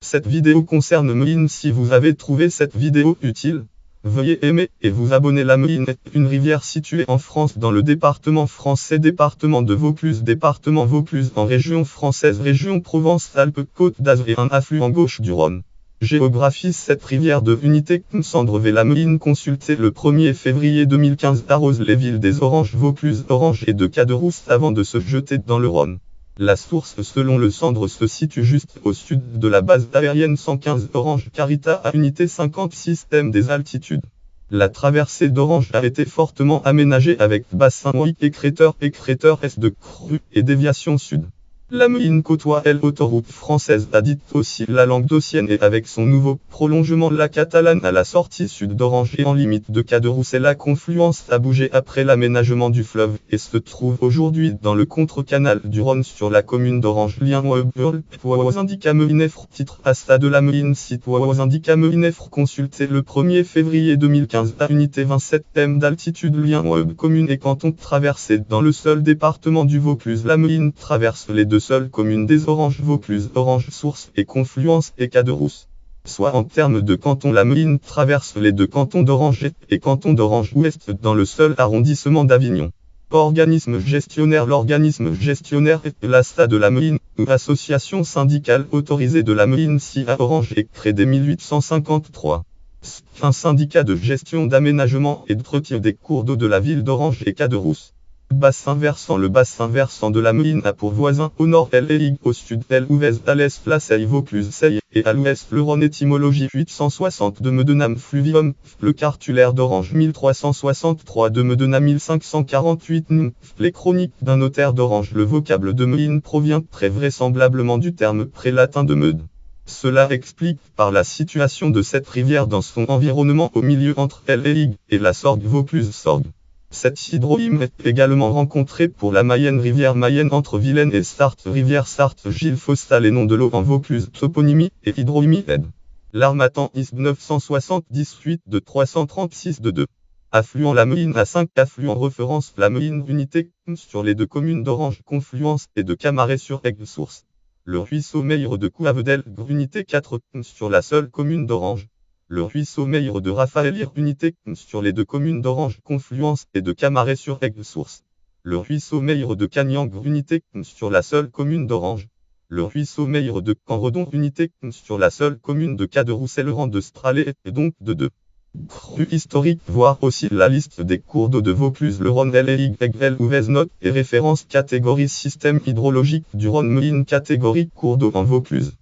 Cette vidéo concerne Meline. Si vous avez trouvé cette vidéo utile, veuillez aimer et vous abonner. La Meline est une rivière située en France dans le département français département de Vaucluse en région française région Provence-Alpes-Côte d'Azur et un affluent gauche du Rhône. Géographie. Cette rivière de unité Cendreville. La Meline consultée le 1er février 2015 arrose les villes des Oranges, Vaucluse, Orange et de Caderousse avant de se jeter dans le Rhône. La source selon le Cendres se situe juste au sud de la base aérienne 115 Orange Carita à unité 50 système des altitudes. La traversée d'Orange a été fortement aménagée avec bassin et cratère est de crue et déviation sud. La Meline côtoie l'autoroute française a dite aussi la Languedocienne et avec son nouveau prolongement la Catalane à la sortie sud d'Orange et en limite de Caderousse et la confluence a bougé après l'aménagement du fleuve et se trouve aujourd'hui dans le contre-canal du Rhône sur la commune d'Orange. Lien indica Melinefre titre Asta de la Meline site indica Melinefre consulté le 1er février 2015 à unité 27 thème d'altitude lien web commune et canton traversé dans le seul département du Vaucluse. La Meline traverse les deux seules communes des Oranges Vaucluse, Orange Source et Confluence et Caderousse. Soit en termes de canton la Meline traverse les deux cantons d'Orange et canton d'Orange Ouest dans le seul arrondissement d'Avignon. Organisme gestionnaire. L'organisme gestionnaire est l'ASTA de la Meline, ou association syndicale autorisée de la Meline si à Orange est créé dès 1853. Un syndicat de gestion d'aménagement et d'entretien des cours d'eau de la ville d'Orange et Caderousse. Bassin versant. Le bassin versant de la Meline a pour voisin au nord Ligue, au sud Ouvèze, à l'est Flasseille, Vaucluse, Seille, et à l'ouest le Rhône. Étymologie 860 de Medenam Fluvium, le cartulaire d'Orange 1363 de Medena 1548 les chroniques d'un notaire d'Orange. Le vocable de Meline provient très vraisemblablement du terme pré-latin de Meude. Cela explique par la situation de cette rivière dans son environnement au milieu entre Ligue et la Sorgue Vaucluse-Sorgue. Cette hydronyme est également rencontrée pour la Mayenne rivière Mayenne entre Vilaine et Sarthe rivière Sarthe Gilles Faustal et nom de l'eau en Vaucluse toponymie et hydronyme aide. L'Armatan ISB 978 de 336 de 2. Affluent la Meline à 5 affluents référence la Meline unité sur les deux communes d'Orange Confluence et de Camaret sur Aigle Source. Le ruisseau Meillre de Couavedel unité 4 sur la seule commune d'Orange. Le ruisseau Meillre de Raphaëlir unité sur les deux communes d'Orange Confluence et de Camaret sur Aigle Source. Le ruisseau Meillre de Cagnang unité sur la seule commune d'Orange. Le ruisseau Meillre de Canredon unité sur la seule commune de Caderousse et le rang de Stralé et donc de 2. Crue historique. Voir aussi la liste des cours d'eau de Vaucluse. Le Rhône Ligue Ouvèze note et référence catégorie système hydrologique du Rhône Meline catégorie cours d'eau en Vaucluse.